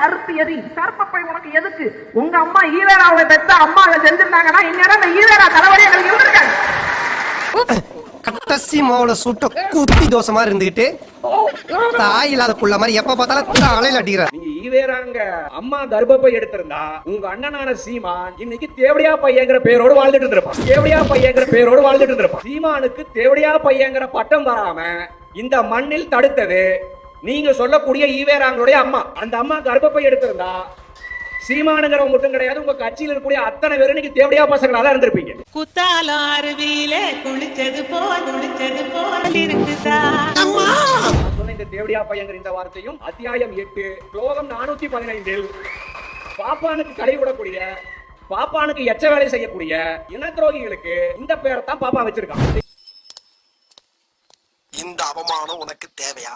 அறுத்து எரி. கருப்பப்பை உனக்கு எதுக்கு? உங்க அம்மா ஈவேராவை பெற்ற அம்மா அதை செஞ்சிருந்தாங்கன்னா இந்நேரம் இந்த ஈவேரா தலைவலி எங்களுக்கு இருந்திருக்காங்க. கட்டசி மாவுல சுட்ட குத்தி தோசை மாதிரி இருந்துகிட்டு தாய் இல்லாத புள்ள மாதிரி எப்ப பார்த்தாலும் தலையில அடிக்கிறார். நீங்க ஈவேராங்க அம்மா கர்ப்பப்பை எடுத்திருந்தா உங்க அண்ணனான சீமான் இன்னைக்கு தேவடியா பையங்கிற பேரோடு வாழ்ந்துட்டு இருந்திருப்பான். தேவடியா பையங்கிற பேரோடு வாழ்ந்துட்டு இருந்திருப்பான். சீமானுக்கு தேவடியா பையங்கிற பட்டம் வராம இந்த மண்ணில் தடுத்தது நீங்க சொல்லக்கூடிய ஈவேராங்களுடைய அம்மா. அந்த அம்மா கர்ப்பப்பை எடுத்திருந்தா சீமானுங்கிறவங்க மட்டும் கிடையாது, உங்க கட்சியில் இருக்கக்கூடிய அத்தனை பேரும் இன்னைக்கு தேவடியா பசங்களால இருந்திருப்பீங்க. குத்தாலம் அருவியிலே குளிச்சது போல் இருக்குதா. சொன்ன இந்த தேவடியா பையங்கிற இந்த வார்த்தையும் அத்தியாயம் 8 ஸ்லோகம் 415 பாப்பானுக்கு கடை விடக்கூடிய, பாப்பானுக்கு எச்ச வேலை செய்யக்கூடிய இன துரோகிகளுக்கு இந்த பேரை தான் பாப்பா வச்சிருக்காங்க. இந்த அவமானம் உனக்கு தேவையா?